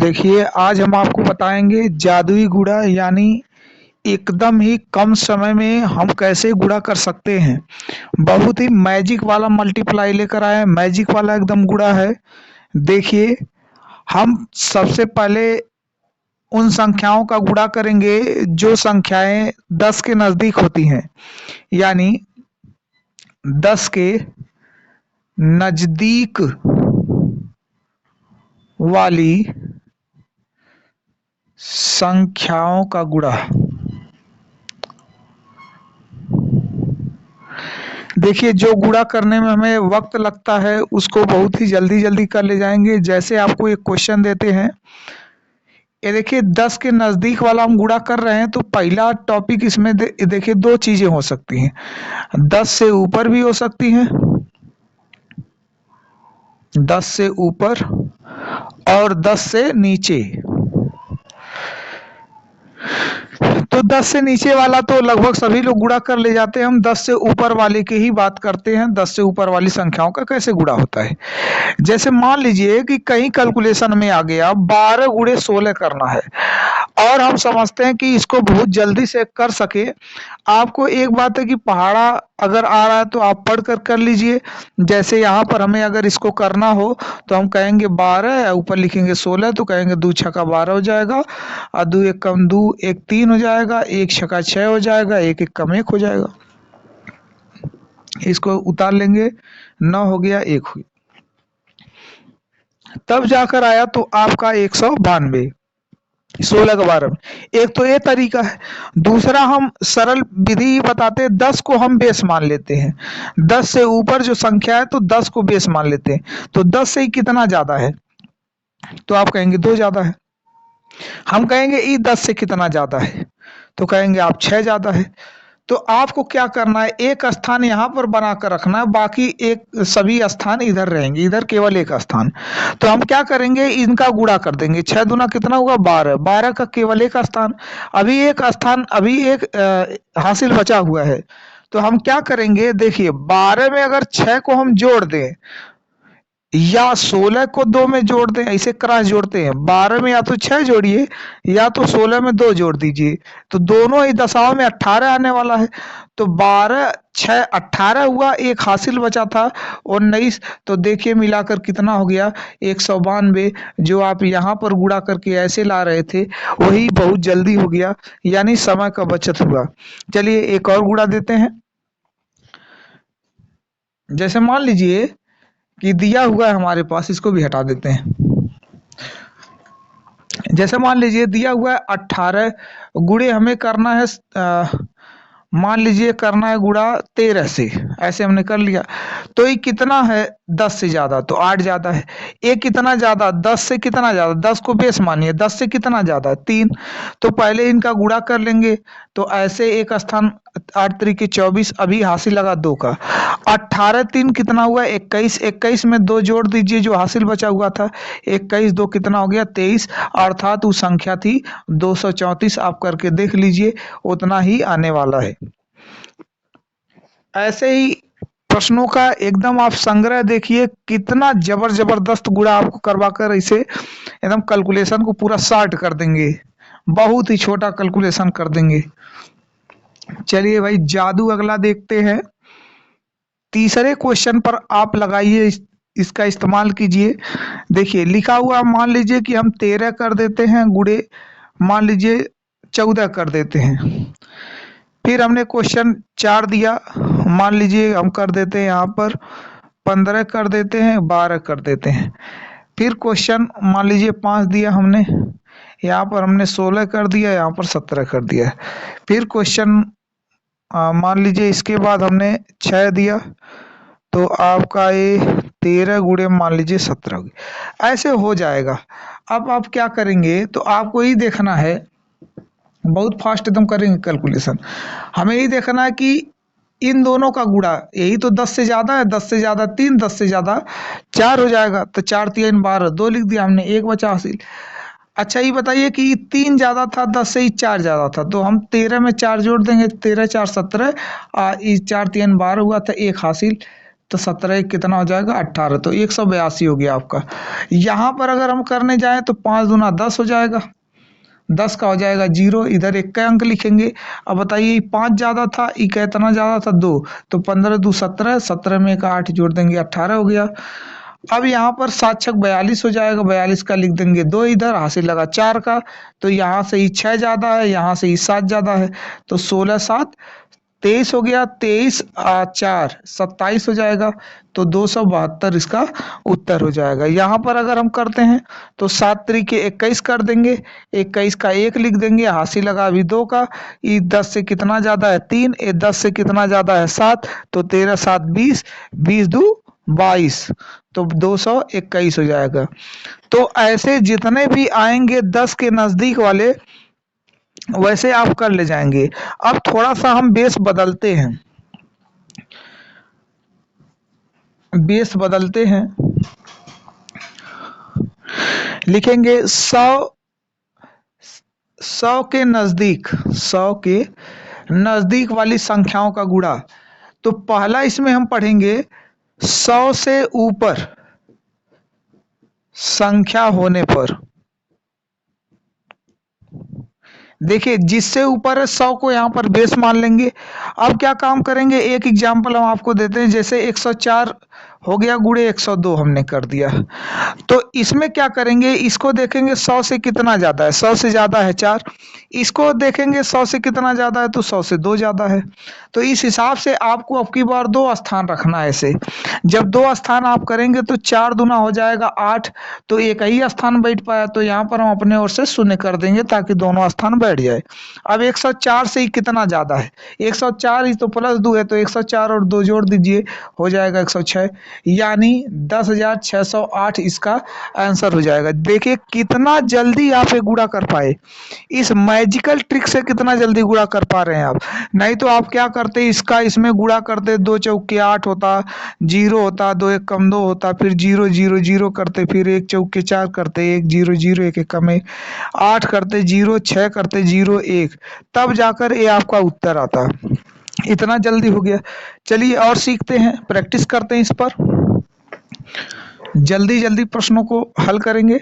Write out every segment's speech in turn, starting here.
देखिए, आज हम आपको बताएंगे जादुई गुड़ा यानी एकदम ही कम समय में हम कैसे गुणा कर सकते हैं। बहुत ही मैजिक वाला मल्टीप्लाई लेकर आए हैं, मैजिक वाला एकदम गुणा है। देखिए, हम सबसे पहले उन संख्याओं का गुणा करेंगे जो संख्याएं 10 के नज़दीक होती हैं, यानी 10 के नज़दीक वाली संख्याओं का गुणा। देखिए, जो गुणा करने में हमें वक्त लगता है उसको बहुत ही जल्दी जल्दी कर ले जाएंगे। जैसे आपको एक क्वेश्चन देते हैं, ये देखिए 10 के नज़दीक वाला हम गुणा कर रहे हैं, तो पहला टॉपिक इसमें देखिए दो चीज़ें हो सकती हैं। 10 से ऊपर भी हो सकती हैं, 10 से ऊपर और 10 से नीचे। तो 10 से नीचे वाला तो लगभग सभी लोग गुणा कर ले जाते हैं। हम 10 से ऊपर वाले की ही बात करते हैं। 10 से ऊपर वाली संख्याओं का कैसे गुणा होता है। जैसे मान लीजिए कि कहीं कैलकुलेशन में आ गया 12 गुणे 16 करना है, और हम समझते हैं कि इसको बहुत जल्दी से कर सके। आपको एक बात है कि पहाड़ा अगर आ रहा है तो आप पढ़ कर लीजिए। जैसे यहाँ पर हमें अगर इसको करना हो तो हम कहेंगे 12, ऊपर लिखेंगे 16, तो कहेंगे 2 छक्का 12 हो जाएगा, और 2 एक कम 2 एक 3 हो जाएगा, 1 छक्का 6 हो जाएगा, 1 एक कम 1 हो जाएगा। इसको उतार लेंगे, 9 हो गया, 1 हो गया। तब जाकर आया तो आपका 192, 16 का 12 में। एक तो ये तरीका है। दूसरा हम सरल विधि बताते हैं, 10 को हम बेस मान लेते हैं। 10 से ऊपर जो संख्या है तो 10 को बेस मान लेते हैं। तो 10 से ही कितना ज्यादा है, तो आप कहेंगे 2 ज्यादा है। हम कहेंगे ई 10 से कितना ज्यादा है, तो कहेंगे आप 6 ज्यादा है। तो आपको क्या करना है, एक स्थान यहाँ पर बना कर रखना है, बाकी एक सभी स्थान इधर रहेंगे, इधर केवल एक स्थान। तो हम क्या करेंगे, इनका गुणा कर देंगे। 6 दूना कितना हुआ 12, 12 का केवल एक स्थान, अभी एक स्थान अभी एक हासिल बचा हुआ है। तो हम क्या करेंगे, देखिए 12 में अगर 6 को हम जोड़ दें या 16 को 2 में जोड़ दें, ऐसे क्रॉस जोड़ते हैं। 12 में या तो 6 जोड़िए या तो 16 में 2 जोड़ दीजिए, तो दोनों ही दशाओं में 18 आने वाला है। तो 12 6 18 हुआ, एक हासिल बचा था 19। तो देखिए मिलाकर कितना हो गया 192। जो आप यहाँ पर गुणा करके ऐसे ला रहे थे वही बहुत जल्दी हो गया, यानी समय का बचत हुआ। चलिए एक और गुणा देते हैं। जैसे मान लीजिए कि दिया हुआ है हमारे पास, इसको भी हटा देते हैं। जैसे मान लीजिए दिया हुआ है 18 गुणे हमें करना है, मान लीजिए करना है गुणा 13 से, ऐसे हमने कर लिया। तो ये कितना है 10 से ज्यादा, तो 8 ज्यादा है। ये कितना ज्यादा 10 से कितना ज्यादा, 10 को बेस मानिए, 10 से कितना ज्यादा 3। तो पहले इनका गुणा कर लेंगे। तो ऐसे एक स्थान 8 तरीके 24, अभी हासिल लगा 2 का। 18 3 कितना हुआ 21, 21 में 2 जोड़ दीजिए जो हासिल बचा हुआ था, 21 2 कितना हो गया 23, अर्थात वो संख्या थी 234। आप करके देख लीजिए, उतना ही आने वाला है। ऐसे ही प्रश्नों का एकदम आप संग्रह देखिए, कितना जबरदस्त गुणा आपको करवा कर इसे एकदम कैलकुलेशन को पूरा शॉर्ट कर देंगे, बहुत ही छोटा कैलकुलेशन कर देंगे। चलिए भाई जादू अगला देखते हैं। तीसरे क्वेश्चन पर आप लगाइए, इसका इस्तेमाल कीजिए। देखिए लिखा हुआ, मान लीजिए कि हम 13 कर देते हैं गुणे, मान लीजिए 14 कर देते हैं। फिर हमने क्वेश्चन 4 दिया, मान लीजिए हम कर देते हैं यहाँ पर 15 कर देते हैं, 12 कर देते हैं। फिर क्वेश्चन मान लीजिए 5 दिया हमने, यहाँ पर हमने 16 कर दिया, यहाँ पर 17 कर दिया। फिर क्वेश्चन मान लीजिए इसके बाद हमने 6 दिया, तो आपका ये 13 गुणे मान लीजिए 17 हो गया। ऐसे हो जाएगा। अब आप क्या करेंगे, तो आपको ही देखना है, बहुत फास्ट एकदम करेंगे कैलकुलेशन। हमें ही देखना है कि इन दोनों का गुणा, यही तो 10 से ज्यादा है, 10 से ज्यादा 3, 10 से ज्यादा 4 हो जाएगा। तो 4 3 12, 2 लिख दिया हमने, 1 बचा हासिल। अच्छा ये बताइए कि 3 ज्यादा था 10 से, ही 4 ज्यादा था, तो हम 13 में 4 जोड़ देंगे, 13 4 17, 4 3 12 हुआ था, 1 हासिल। तो 17 कितना हो जाएगा 18, तो 182 हो गया आपका। यहाँ पर अगर हम करने जाएं तो 5 दूना 10 हो जाएगा, 10 का हो जाएगा 0, इधर 1 का अंक लिखेंगे। अब बताइए 5 ज़्यादा था, ई का इतना ज़्यादा था 2, तो 15 दू 17, 17 में एक 8 जोड़ देंगे 18 हो गया। अब यहाँ पर 7 छक 42 हो जाएगा, 42 का लिख देंगे 2, इधर हासिल लगा 4 का, तो यहाँ से ही 6 ज़्यादा है, यहाँ से ही 7 ज़्यादा है, तो 16 7 23 हो गया, 23 4 27 हो जाएगा, तो 272 इसका उत्तर हो जाएगा। यहाँ पर अगर हम करते हैं तो 7 तरीके 21 कर देंगे, 21 का 1 लिख देंगे, हासिल लगा अभी 2 का, ये 10 से कितना ज़्यादा है 3, ये 10 से कितना ज़्यादा है 7, तो 13 7 20, 20 दू 22, तो 221 हो जाएगा। तो ऐसे जितने भी आएंगे 10 के नज़दीक वाले वैसे आप कर ले जाएंगे। अब थोड़ा सा हम बेस बदलते हैं, बेस बदलते हैं, लिखेंगे 100 के नज़दीक, 100 के नज़दीक वाली संख्याओं का गुणा। तो पहला इसमें हम पढ़ेंगे 100 से ऊपर संख्या होने पर, देखिए जिससे ऊपर है 100 को यहाँ पर बेस मान लेंगे। अब क्या काम करेंगे, एक एग्जाम्पल हम आपको देते हैं, जैसे 104 हो गया गुणे 102 हमने कर दिया, तो इसमें क्या करेंगे, इसको देखेंगे 100 से कितना ज़्यादा है, 100 से ज़्यादा है 4, इसको देखेंगे 100 से कितना ज़्यादा है, तो 100 से 2 ज़्यादा है। तो इस हिसाब से आपको अब की बार 2 स्थान रखना है ऐसे। जब 2 स्थान आप करेंगे तो 4 दूना हो जाएगा 8, तो एक ही स्थान बैठ पाया, तो यहाँ पर हम अपने ओर से शून्य कर देंगे ताकि दोनों स्थान बैठ जाए। अब 104 से ही कितना ज़्यादा है, 104 ही तो प्लस 2 है, तो 104 और 2 जोड़ दीजिए, हो जाएगा 106, यानी 10,608 इसका आंसर हो जाएगा। देखिए कितना जल्दी आप ये गुणा कर पाए, इस मैजिकल ट्रिक से कितना जल्दी गुणा कर पा रहे हैं आप। नहीं तो आप क्या करते, इसका इसमें गुणा करते, 2 चौके 8 होता, 0 होता, 2 एक कम 2 होता, फिर 0 0 0 करते, फिर 1 चौके 4 करते, 1 0 0 1 एक कम 8 करते, 0 6 करते, 0 1, तब जाकर ये आपका उत्तर आता। इतना जल्दी हो गया। चलिए और सीखते हैं, प्रैक्टिस करते हैं इस पर, जल्दी जल्दी प्रश्नों को हल करेंगे।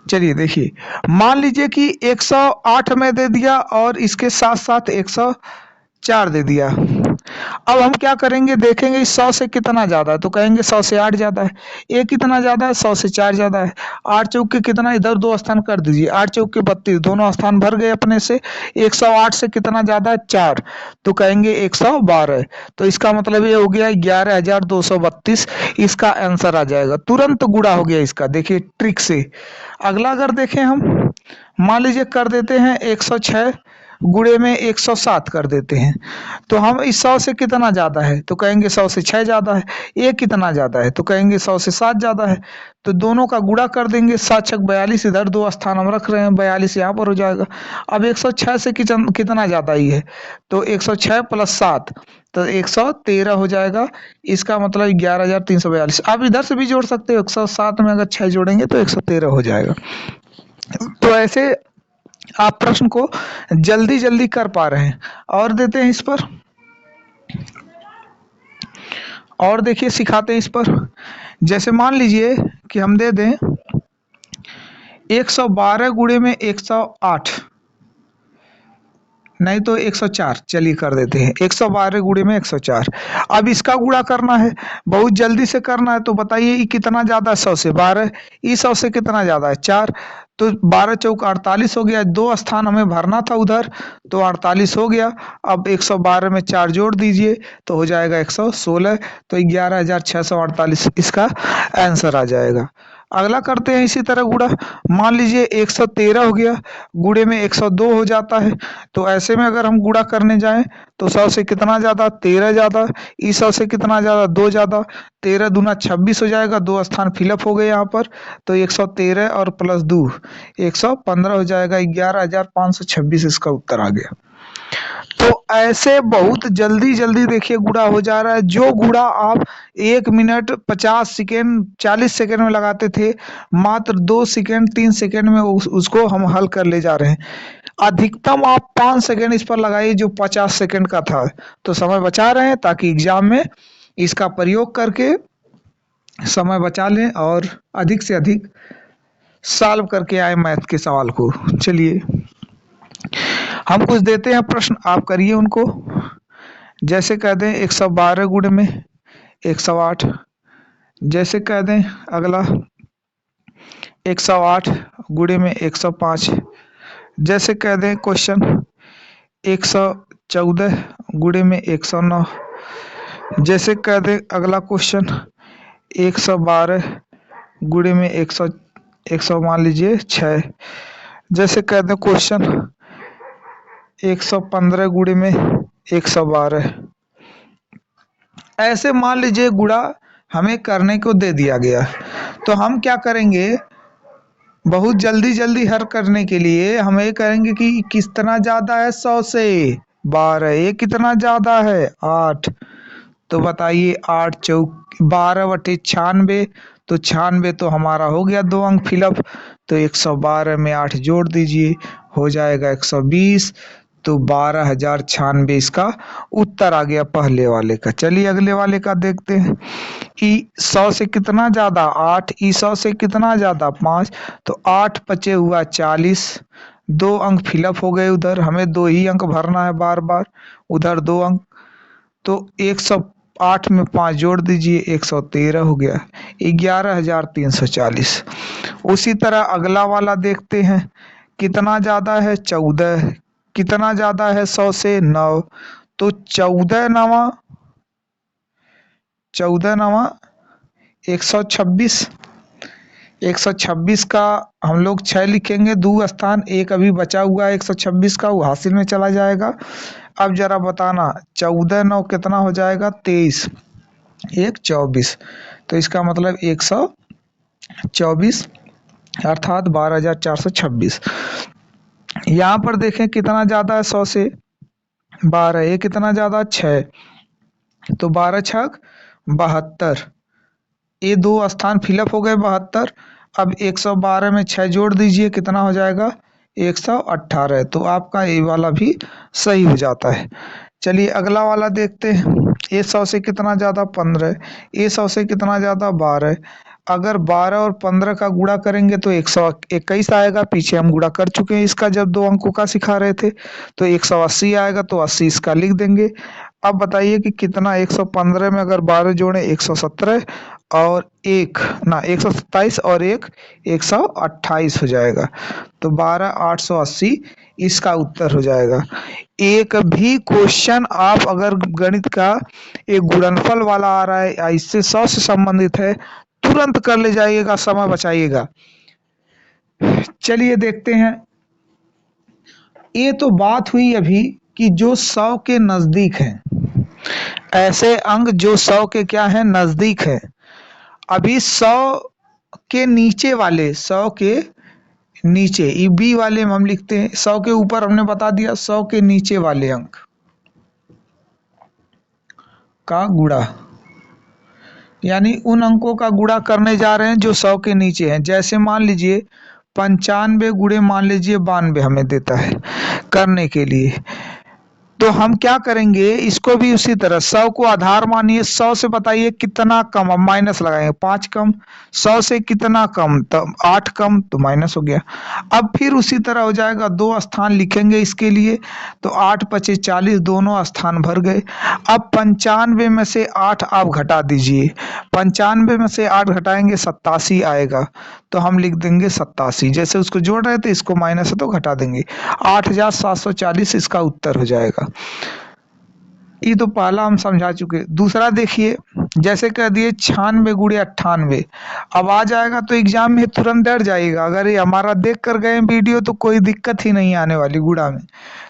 चलिए देखिए, मान लीजिए कि 108 में दे दिया और इसके साथ साथ 104 दे दिया। अब हम क्या करेंगे, देखेंगे 100 से कितना ज़्यादा है, तो कहेंगे 100 से 8 ज़्यादा है। ये कितना ज़्यादा है, 100 से 4 ज़्यादा है। 8 चौक के कितना, इधर 2 स्थान कर दीजिए, 8 चौक के 32, दोनों स्थान भर गए अपने से। 108 से कितना ज़्यादा है 4, तो कहेंगे 112, तो इसका मतलब ये हो गया 11,232, इसका आंसर आ जाएगा। तुरंत गुणा हो गया इसका, देखिए ट्रिक से। अगला अगर देखें हम, मान लीजिए कर देते हैं 106 गुणे में 107 कर देते हैं, तो हम इस 100 से कितना ज़्यादा है, तो कहेंगे 100 से 6 ज़्यादा है। ये कितना ज़्यादा है, तो कहेंगे 100 से 7 ज़्यादा है। तो दोनों का गुणा कर देंगे, 7 छक 42, इधर 2 स्थान हम रख रहे हैं, 42 यहाँ पर हो जाएगा। अब 106 से कितना ज़्यादा ही है, तो 106 प्लस 7, तो 113 हो जाएगा। इसका मतलब 11,342। आप इधर से भी जोड़ सकते हो, 107 में अगर 6 जोड़ेंगे तो 113 हो जाएगा। तो ऐसे आप प्रश्न को जल्दी जल्दी कर पा रहे हैं। और देते हैं इस पर, और देखिए सिखाते हैं इस पर। जैसे मान लीजिए कि हम दे दें 112 गुणे में 108, नहीं तो 104, चलिए कर देते हैं 112 गुणे में 104। अब इसका गुणा करना है, बहुत जल्दी से करना है, तो बताइए ये कितना ज़्यादा है, 100 से 12, इस 100 से कितना ज़्यादा है 4, तो 12 चौक 48 हो गया, 2 स्थान हमें भरना था उधर, तो 48 हो गया। अब 112 में 4 जोड़ दीजिए, तो हो जाएगा 116, तो 11,648 इसका आंसर आ जाएगा। अगला करते हैं इसी तरह गुणा, मान लीजिए 113 हो गया, गुणे में 102 हो जाता है। तो ऐसे में अगर हम गुणा करने जाएं तो 100 से कितना ज़्यादा, 13 ज़्यादा, इस 100 से कितना ज़्यादा, 2 ज़्यादा, 13 दूना 26 हो जाएगा, 2 स्थान फिलअप हो गए यहाँ पर, तो 113 और प्लस 2 115 हो जाएगा, 11,526 इसका उत्तर आ गया। तो ऐसे बहुत जल्दी जल्दी देखिए गुणा हो जा रहा है। जो गुणा आप 1 मिनट 50 सेकेंड 40 सेकेंड में लगाते थे, मात्र 2 सेकेंड 3 सेकेंड में उसको हम हल कर ले जा रहे हैं। अधिकतम आप 5 सेकेंड इस पर लगाइए जो 50 सेकेंड का था, तो समय बचा रहे हैं ताकि एग्जाम में इसका प्रयोग करके समय बचा लें और अधिक से अधिक सॉल्व करके आए मैथ के सवाल को। चलिए हम कुछ देते हैं प्रश्न, आप करिए उनको। जैसे कह दें 112 गुणे में 108, जैसे कह दें अगला 108 गुणे में 105, जैसे कह दें क्वेश्चन 114 गुणे में 109, जैसे कह दें अगला क्वेश्चन 112 गुणे में 100 मान लीजिए 6, जैसे कह दें क्वेश्चन 115 गुणे में 112। ऐसे मान लीजिए गुणा हमें करने को दे दिया गया, तो हम क्या करेंगे, बहुत जल्दी जल्दी हल करने के लिए हम ये करेंगे कि कितना ज़्यादा है 100 से 12, ये कितना ज़्यादा है 8, तो बताइए 8 चौक 12/96, तो 96 तो हमारा हो गया 2 अंक फिलअप, तो 112 में 8 जोड़ दीजिए, हो जाएगा 120, तो 12,096 इसका उत्तर आ गया पहले वाले का। चलिए अगले वाले का देखते हैं। ई 100 से कितना ज़्यादा 8, ई 100 से कितना ज़्यादा 5, तो 8 बचे हुआ 40, 2 अंक फिलअप हो गए, उधर हमें 2 ही अंक भरना है बार बार, उधर 2 अंक, तो 108 में 5 जोड़ दीजिए, 113 हो गया, 11,340। उसी तरह अगला वाला देखते हैं, कितना ज़्यादा है 14, कितना ज़्यादा है 100 से 9, तो 14 नवा 126, 126 का हम लोग 6 लिखेंगे, 2 स्थान, एक अभी बचा हुआ है 126 का, वो हासिल में चला जाएगा। अब जरा बताना 14 9 कितना हो जाएगा 23, 1 24, तो इसका मतलब 124 अर्थात 12,426। यहाँ पर देखें कितना ज़्यादा है 100 से 12, ये कितना ज़्यादा 6, तो 12 छक 72, ये 2 स्थान फिलअप हो गए 72। अब 112 में 6 जोड़ दीजिए, कितना हो जाएगा 118, तो आपका ये वाला भी सही हो जाता है। चलिए अगला वाला देखते हैं, ये 100 से कितना ज़्यादा 15, ये 100 से कितना ज़्यादा 12, अगर 12 और 15 का गुणा करेंगे तो 121 आएगा, पीछे हम गुणा कर चुके हैं इसका जब 2 अंकों का सिखा रहे थे, तो 180 आएगा, तो 80 इसका लिख देंगे। अब बताइए कि कितना 115 में अगर 12 जोड़े 117 और 127 और 128 हो जाएगा, तो 12,880 इसका उत्तर हो जाएगा। एक भी क्वेश्चन आप अगर गणित का एक गुणनफल वाला आ रहा है, इससे 100 से संबंधित है, तुरंत कर ले जाइएगा, समय बचाइएगा। चलिए देखते हैं, ये तो बात हुई अभी कि जो 100 के नजदीक हैं, ऐसे अंक जो 100 के क्या है नजदीक है। अभी 100 के नीचे वाले, 100 के नीचे ई बी वाले में हम लिखते हैं, 100 के ऊपर हमने बता दिया, 100 के नीचे वाले अंक का गुणा, यानी उन अंकों का गुणा करने जा रहे हैं जो 100 के नीचे हैं। जैसे मान लीजिए 95 गुणे मान लीजिए 92 हमें देता है करने के लिए, तो हम क्या करेंगे, इसको भी उसी तरह 100 को आधार मानिए, 100 से बताइए कितना कम, अब माइनस लगाएंगे, 5 कम, 100 से कितना कम, तो 8 कम, तो माइनस हो गया। अब फिर उसी तरह हो जाएगा, 2 स्थान लिखेंगे इसके लिए, तो 8 पचे 40, दोनों स्थान भर गए। अब 95 में से 8 आप घटा दीजिए, 95 में से 8 घटाएंगे 87 आएगा, तो हम लिख देंगे 87, जैसे उसको जोड़ रहे थे इसको माइनस है तो घटा देंगे, 8,740 इसका उत्तर हो जाएगा। ये तो पहला हम समझा चुके। दूसरा देखिए, जैसे कह दिए 96 गुणे 98, अब आ जाएगा तो एग्जाम में तुरंत डर जाएगा, अगर ये हमारा देख कर गए वीडियो तो कोई दिक्कत ही नहीं आने वाली गुणा में।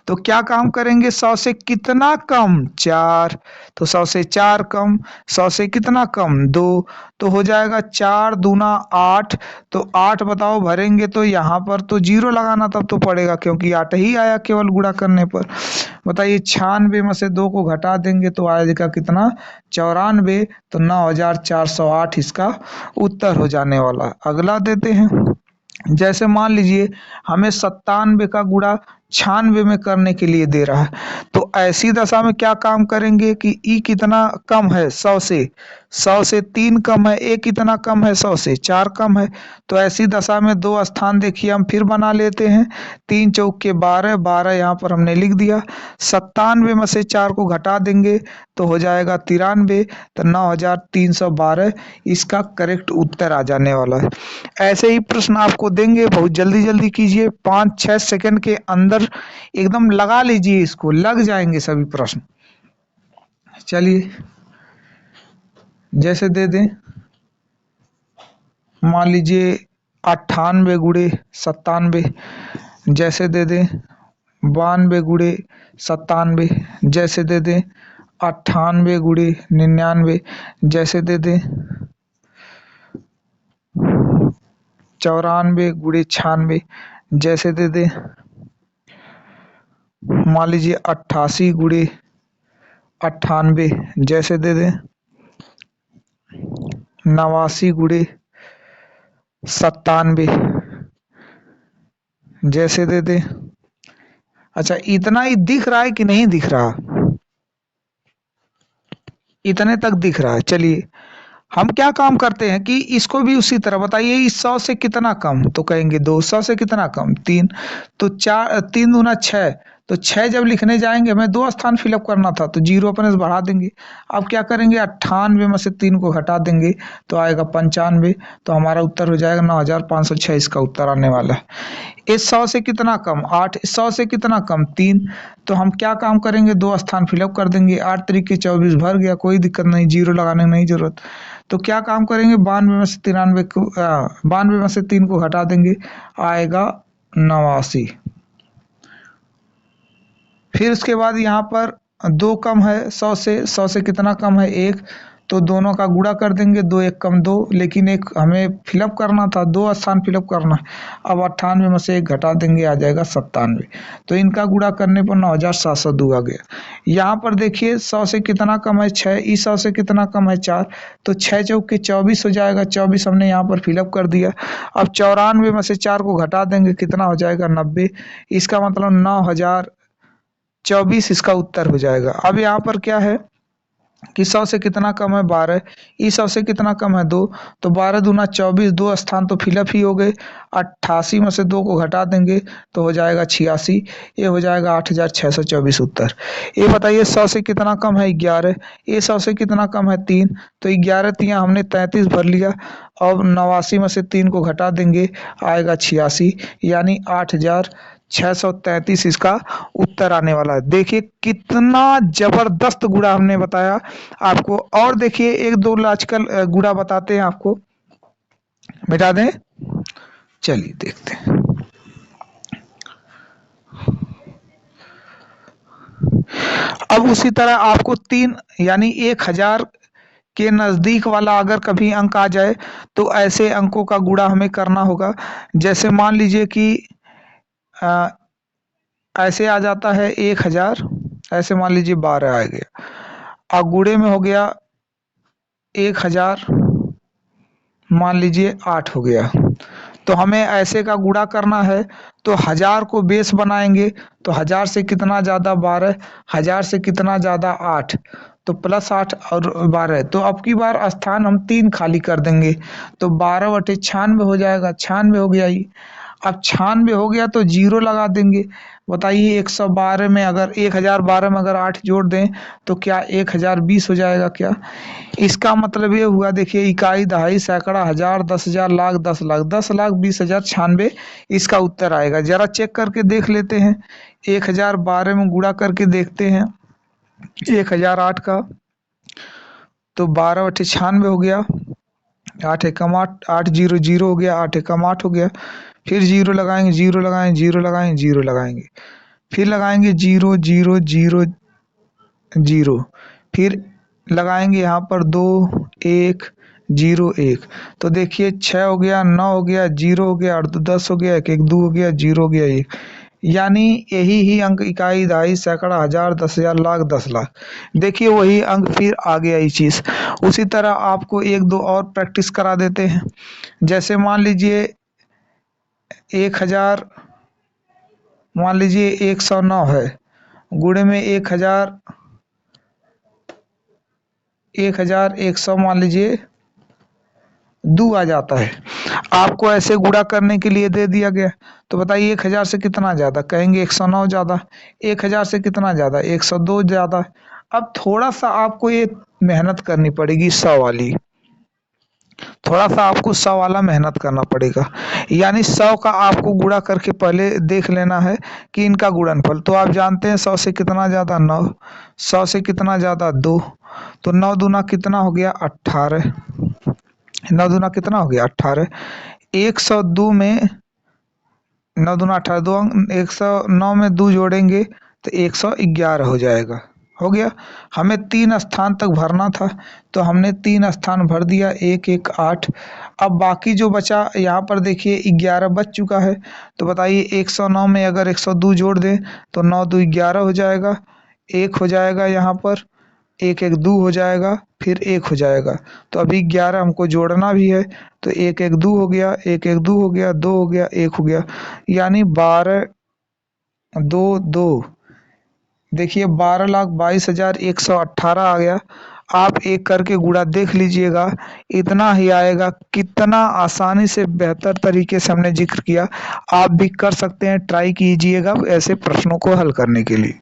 तो क्या काम करेंगे, 100 से कितना कम 4, तो 100 से 4 कम, 100 से कितना कम 2, तो हो जाएगा 4 दूना 8, तो 8 बताओ भरेंगे तो यहाँ पर तो 0 लगाना तब तो पड़ेगा, क्योंकि 8 ही आया केवल गुणा करने पर। बताइए 96 में से 2 को घटा देंगे तो आएगा कितना 94, तो 9,408 इसका उत्तर हो जाने वाला। अगला देते हैं, जैसे मान लीजिए हमें 97 का गुणा 96 में करने के लिए दे रहा है। तो ऐसी दशा में क्या काम करेंगे कि ई कितना कम है 100 से, 100 से 3 कम है, ए कितना कम है 100 से 4 कम है। तो ऐसी दशा में दो स्थान देखिए हम फिर बना लेते हैं। 3 चौक के 12, 12 यहाँ पर हमने लिख दिया। 97 में से 4 को घटा देंगे तो हो जाएगा 93, तो 9312 इसका करेक्ट उत्तर आ जाने वाला है। ऐसे ही प्रश्न आपको देंगे, बहुत जल्दी जल्दी कीजिए, 5-6 सेकंड के अंदर एकदम लगा लीजिए, इसको लग जाएंगे सभी प्रश्न। चलिए जैसे दे दें, मान लीजिए 98 गुणे 97, जैसे दे दें 92 गुणे 97, जैसे दे दें 98 गुणे 99, जैसे दे दें 94 गुणे 96, जैसे दे दें मान लीजिए 88 गुणे 98, जैसे दे दें 89 गुणे 97, जैसे दे दें। अच्छा, इतना ही दिख रहा है कि नहीं दिख रहा? इतने तक दिख रहा है। चलिए हम क्या काम करते हैं कि इसको भी उसी तरह बताइए, इस 100 से कितना कम, तो कहेंगे 200 से कितना कम 3, तो 4 3 दूना 6, तो 6 जब लिखने जाएंगे हमें 2 स्थान फिलअप करना था तो 0 अपने से बढ़ा देंगे। अब क्या करेंगे 98 में से 3 को घटा देंगे तो आएगा 95, तो हमारा उत्तर हो जाएगा 9506 इसका उत्तर आने वाला है। इस 100 से कितना कम 8, इस 100 से कितना कम 3, तो हम क्या काम करेंगे 2 स्थान फिलअप कर देंगे। 8 तरीके 24 भर गया, कोई दिक्कत नहीं, 0 लगाने की नहीं जरूरत। तो क्या काम करेंगे 92 में से 93 को 92 में से 3 को घटा देंगे, आएगा 89। फिर उसके बाद यहाँ पर 2 कम है 100 से, 100 से कितना कम है 1, तो दोनों का गुणा कर देंगे, 2 1 कम 2, लेकिन एक हमें फिलअप करना था, 2 स्थान फिलअप करना है। अब 98 में से 1 घटा देंगे, आ जाएगा 97, तो इनका गुणा करने पर 9702 आ गया। यहाँ पर देखिए 100 से कितना कम है 6, इस 100 से कितना कम है 4, तो 6 चौक के 24 हो जाएगा, 24 हमने यहाँ पर फिलअप कर दिया। अब 94 में से 4 को घटा देंगे, कितना हो जाएगा 90, इसका मतलब 9024 इसका उत्तर हो जाएगा। अब यहाँ पर क्या है कि 100 से कितना कम है 12, इस 100 से कितना कम है 2, तो 12 दूना 24, 2 स्थान तो फिलअप ही हो गए। 88 में से 2 को घटा देंगे तो हो जाएगा 86, ये हो जाएगा 8624 उत्तर। ये बताइए 100 से कितना कम है 11, ये 100 से कितना कम है 3, तो 11 तिया हमने 33 भर लिया। अब 89 में से 3 को घटा देंगे, आएगा 86, यानी 8633 इसका उत्तर आने वाला है। देखिए कितना जबरदस्त गुणा हमने बताया आपको। और देखिए एक दो आजकल गुणा बताते हैं आपको, मिटा दें, चलिए देखते हैं। अब उसी तरह आपको 3 यानी 1000 के नजदीक वाला अगर कभी अंक आ जाए तो ऐसे अंकों का गुणा हमें करना होगा। जैसे मान लीजिए कि ऐसे आ जाता है 1000, ऐसे मान लीजिए 12 आ गया, और गुणे में हो गया 1000, मान लीजिए 8 हो गया। तो हमें ऐसे का गुणा करना है तो 1000 को बेस बनाएंगे, तो 1000 से कितना ज़्यादा 12, 1000 से कितना ज़्यादा 8, तो +8 और 12, तो अब की बार स्थान हम 3 खाली कर देंगे, तो 12/96 हो जाएगा, 96 हो गया ये। अब 96 हो गया तो 0 लगा देंगे। बताइए 112 में अगर 1012 में अगर 8 जोड़ दें तो क्या 1020 हो जाएगा क्या? इसका मतलब ये हुआ, देखिए इकाई, दहाई, सैकड़ा, हजार, 10,000, लाख, 10 लाख, 10 लाख 20,000 96 इसका उत्तर आएगा। जरा चेक करके देख लेते हैं, 1012 में गुणा करके देखते हैं 1008 का, तो 12/96 हो गया, 8 एकम 8, 8 0 0 हो गया, 8 एकम 8 हो गया। फिर 0 लगाएंगे, 0 लगाएंगे, 0 लगाएंगे, 0 लगाएंगे, फिर लगाएंगे 0 0 0 0, फिर लगाएंगे यहाँ पर 2 1 0 1, तो देखिए 6 हो गया, 9 हो गया, 0 हो गया, और 10 हो गया, 1 1 2 हो गया, 0 हो गया 1, यानी यही ही अंक इकाई, दहाई, सैकड़ा, हजार, 10,000, लाख, 10 लाख। देखिए वही अंक फिर आ गया ये चीज़। उसी तरह आपको एक दो और प्रैक्टिस करा देते हैं। जैसे मान लीजिए 1000 मान लीजिए 109 है, गुणे में 1100 मान लीजिए दो आ जाता है। आपको ऐसे गुणा करने के लिए दे दिया गया, तो बताइए 1000 से कितना ज्यादा, कहेंगे 109 ज्यादा, 1000 से कितना ज्यादा, 102 ज्यादा। अब थोड़ा सा आपको ये मेहनत करनी पड़ेगी 100 वाली, थोड़ा सा आपको 100 वाला मेहनत करना पड़ेगा। यानी 100 का आपको गुणा करके पहले देख लेना है कि इनका गुणनफल, तो आप जानते हैं 100 से कितना ज्यादा 9, 100 से कितना ज्यादा 2, तो 9 दूना कितना हो गया 18, 9 दूना कितना हो गया 18, 102 में 9 दूना 18, दो अंक 109 में 2 जोड़ेंगे तो 111 हो जाएगा। हो गया। हमें 3 स्थान तक भरना था, तो हमने 3 स्थान भर दिया, 1 1 8। अब बाकी जो बचा यहाँ पर देखिए 11 बच चुका है, तो बताइए 109 में अगर 102 जोड़ दें तो 9 2 11 हो जाएगा, 1 हो जाएगा यहाँ पर, 1 1 2 हो जाएगा, फिर 1 हो जाएगा। तो अभी 11 हमको जोड़ना भी है, तो 1 1 2 हो गया, 1 1 2 हो गया, 2 हो गया, 1 हो गया, यानी 12 2 2, देखिए 12,22,118 आ गया। आप एक करके गुणा देख लीजिएगा, इतना ही आएगा। कितना आसानी से बेहतर तरीके से हमने जिक्र किया, आप भी कर सकते हैं, ट्राई कीजिएगा ऐसे प्रश्नों को हल करने के लिए।